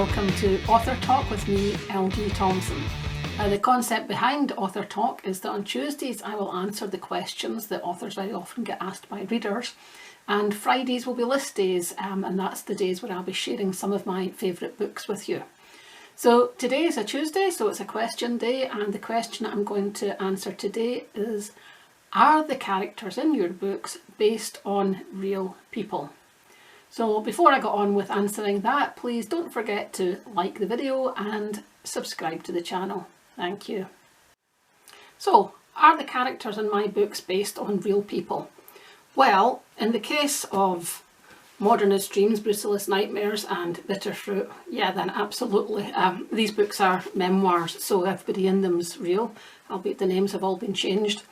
welcome to Author Talk with me, LG Thompson. The concept behind Author Talk is that on Tuesdays I will answer the questions that authors very often get asked by readers, and Fridays will be list days, and that's the days where I'll be sharing some of my favourite books with you. So today is a Tuesday, so it's a question day, and the question I'm going to answer today is, are the characters in your books based on real people? So before I go on with answering that, please don't forget to like the video and subscribe to the channel. Thank you. So, are the characters in my books based on real people? Well, in the case of Modernist Dreams, Brutalist Nightmares and Bitterfruit, yeah, then absolutely. These books are memoirs, so everybody in them is real, albeit the names have all been changed.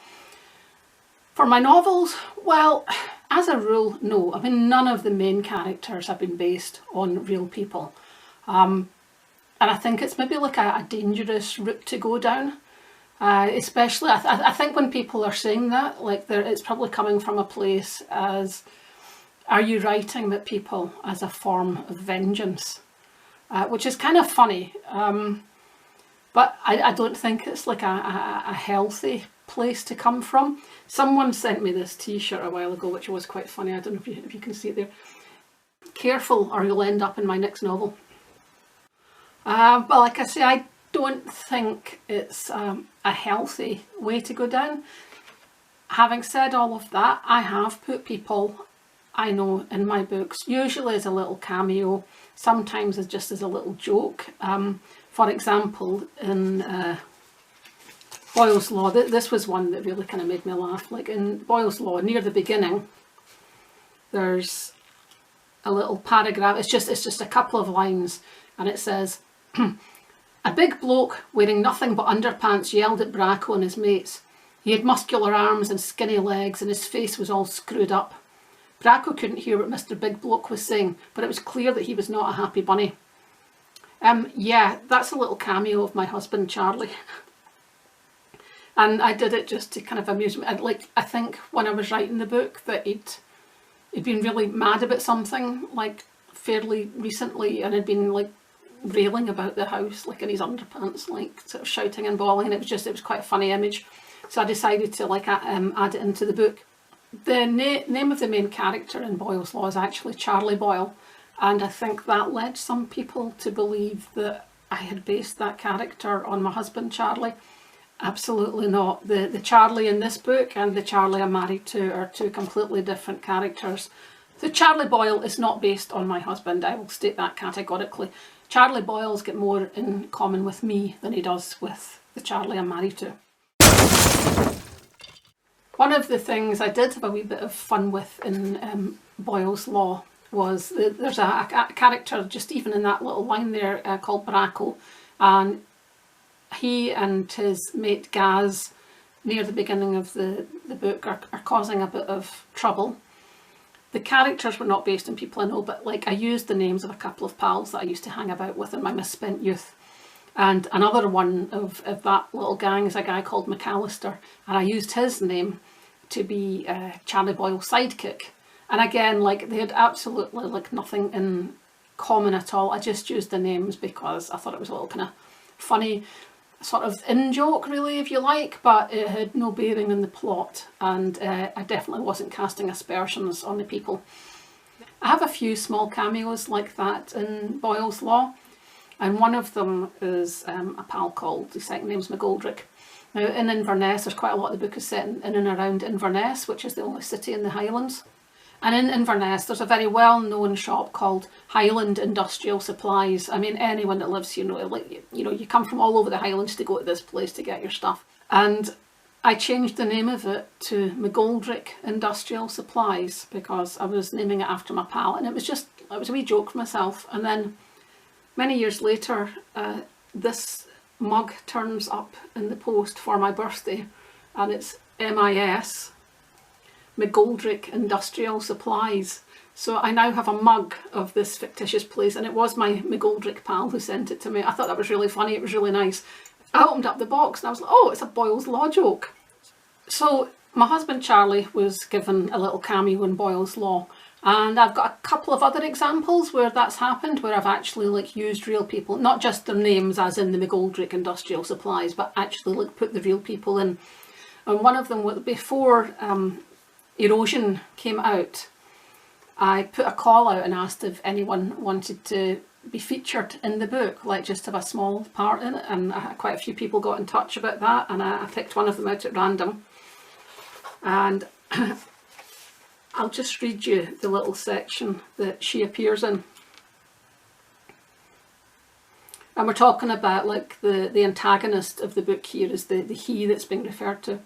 For my novels, well, as a rule, no. I mean, none of the main characters have been based on real people. And I think it's maybe like a dangerous route to go down. Especially, I think when people are saying that, like it's probably coming from a place as, are you writing about people as a form of vengeance? Which is kind of funny. But I don't think it's like a healthy place to come from. Someone sent me this t-shirt a while ago, which was quite funny. I don't know if you can see it there. Careful or you'll end up in my next novel. But like I say, I don't think it's a healthy way to go down. Having said all of that, I have put people I know in my books, usually as a little cameo, sometimes as just as a little joke. For example, in Boyle's Law, this was one that really kind of made me laugh. Like in Boyle's Law, near the beginning, there's a little paragraph. It's just a couple of lines, and it says, "A big bloke wearing nothing but underpants yelled at Bracco and his mates. He had muscular arms and skinny legs, and his face was all screwed up. Bracco couldn't hear what Mr. Big Bloke was saying, but it was clear that he was not a happy bunny." Yeah, that's a little cameo of my husband Charlie. And I did it just to kind of amuse me. I think when I was writing the book that he'd been really mad about something like fairly recently, and had been like railing about the house like in his underpants, like sort of shouting and bawling, and it was quite a funny image. So I decided to like add it into the book. The name of the main character in Boyle's Law is actually Charlie Boyle, and I think that led some people to believe that I had based that character on my husband Charlie. Absolutely not. The Charlie in this book and the Charlie I'm married to are two completely different characters. So Charlie Boyle is not based on my husband, I will state that categorically. Charlie Boyle's got more in common with me than he does with the Charlie I'm married to. One of the things I did have a wee bit of fun with in Boyle's Law was there's a character just even in that little line there called Bracco, and he and his mate Gaz near the beginning of the book are causing a bit of trouble. The characters were not based on people I know, but like I used the names of a couple of pals that I used to hang about with in my misspent youth. And another one of that little gang is a guy called McAllister, and I used his name to be Charlie Boyle's sidekick. And again, like they had absolutely like nothing in common at all. I just used the names because I thought it was a little kind of funny sort of in-joke really, if you like, but it had no bearing in the plot, and I definitely wasn't casting aspersions on the people. I have a few small cameos like that in Boyle's Law, and one of them is a pal called, his second name's McGoldrick. Now in Inverness, there's quite a lot of the book is set in and around Inverness, which is the only city in the Highlands. And in Inverness, there's a very well-known shop called Highland Industrial Supplies. I mean, anyone that lives here, you come from all over the Highlands to go to this place to get your stuff. And I changed the name of it to McGoldrick Industrial Supplies because I was naming it after my pal, and it was a wee joke for myself. And then many years later, this mug turns up in the post for my birthday, and it's MIS. McGoldrick Industrial Supplies. So I now have a mug of this fictitious place, and it was my McGoldrick pal who sent it to me. I thought that was really funny, it was really nice. I opened up the box and I was like, oh, it's a Boyle's Law joke. So my husband Charlie was given a little cameo in Boyle's Law, And I've got a couple of other examples where that's happened, where I've actually like used real people, not just their names as in the McGoldrick Industrial Supplies, but actually like put the real people in. And one of them was before Erosion came out, I put a call out and asked if anyone wanted to be featured in the book, like just have a small part in it, and quite a few people got in touch about that, and I picked one of them out at random. And I'll just read you the little section that she appears in. And we're talking about like the antagonist of the book here is the he that's being referred to.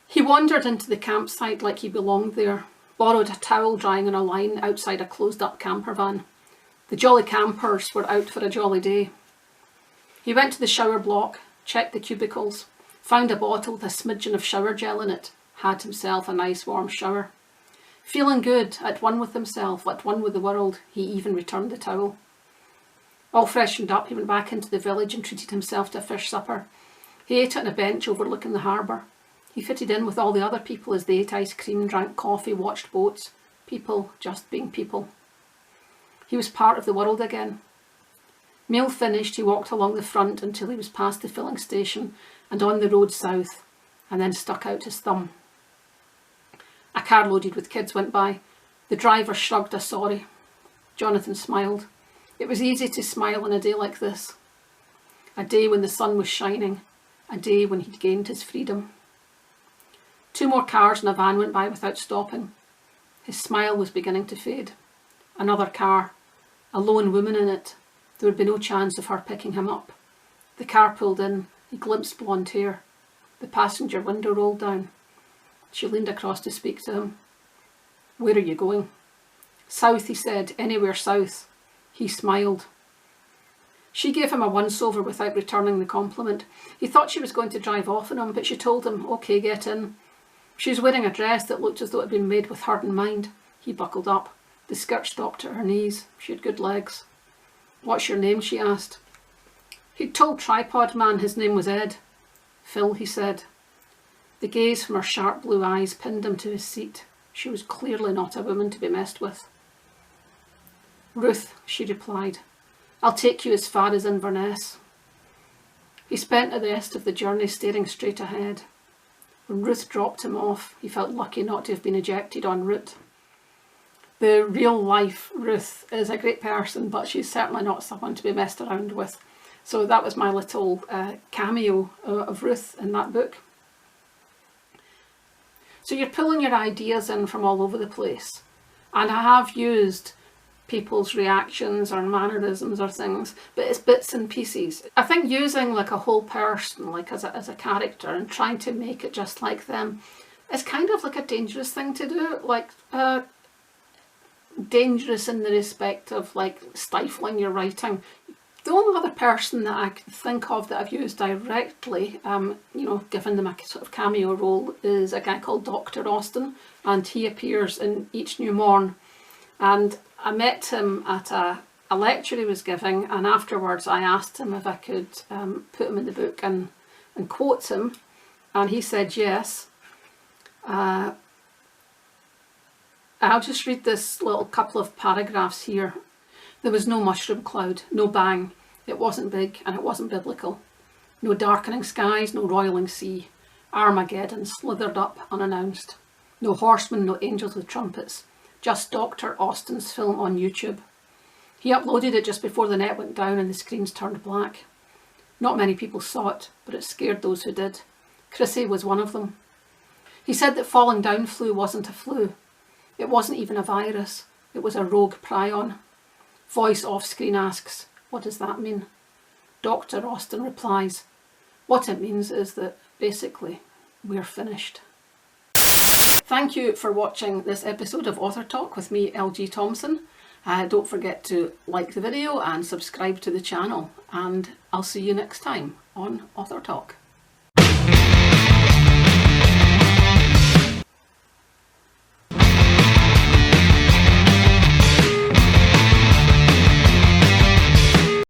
He wandered into the campsite like he belonged there, borrowed a towel drying on a line outside a closed-up camper van. The jolly campers were out for a jolly day. He went to the shower block, checked the cubicles, found a bottle with a smidgen of shower gel in it, had himself a nice warm shower. Feeling good, at one with himself, at one with the world, he even returned the towel. All freshened up, he went back into the village and treated himself to a fish supper. He ate on a bench overlooking the harbour. He fitted in with all the other people as they ate ice cream, drank coffee, watched boats. People just being people. He was part of the world again. Meal finished, he walked along the front until he was past the filling station and on the road south, and then stuck out his thumb. A car loaded with kids went by. The driver shrugged a sorry. Jonathan smiled. It was easy to smile on a day like this. A day when the sun was shining. A day when he'd gained his freedom. 2 more cars and a van went by without stopping. His smile was beginning to fade. Another car. A lone woman in it. There would be no chance of her picking him up. The car pulled in. He glimpsed blonde hair. The passenger window rolled down. She leaned across to speak to him. Where are you going? South, he said. Anywhere south. He smiled. She gave him a once-over without returning the compliment. He thought she was going to drive off on him, but she told him, OK, get in. She was wearing a dress that looked as though it had been made with her in mind. He buckled up. The skirt stopped at her knees. She had good legs. What's your name? She asked. He'd told Tripod Man his name was Ed. Phil, he said. The gaze from her sharp blue eyes pinned him to his seat. She was clearly not a woman to be messed with. Ruth, she replied. I'll take you as far as Inverness. He spent the rest of the journey staring straight ahead. When Ruth dropped him off, he felt lucky not to have been ejected en route. The real life Ruth is a great person, but she's certainly not someone to be messed around with. So that was my little cameo of Ruth in that book. So you're pulling your ideas in from all over the place. And I have used people's reactions or mannerisms or things, but it's bits and pieces. I think using like a whole person, like as a character, and trying to make it just like them is kind of like a dangerous thing to do. Like dangerous in the respect of like stifling your writing. The only other person that I can think of that I've used directly, given them a sort of cameo role, is a guy called Dr. Austin, and he appears in Each New Morn. And I met him at a lecture he was giving, and afterwards I asked him if I could put him in the book and quote him, and he said yes. I'll just read this little couple of paragraphs here. There was no mushroom cloud, no bang. It wasn't big and it wasn't biblical. No darkening skies, no roiling sea. Armageddon slithered up unannounced. No horsemen, no angels with trumpets. Just Dr. Austin's film on YouTube. He uploaded it just before the net went down and the screens turned black. Not many people saw it, but it scared those who did. Chrissy was one of them. He said that falling down flu wasn't a flu. It wasn't even a virus. It was a rogue prion. Voice off screen asks, what does that mean? Dr. Austin replies, what it means is that basically we're finished. Thank you for watching this episode of Author Talk with me, LG Thompson. Don't forget to like the video and subscribe to the channel, and I'll see you next time on Author Talk.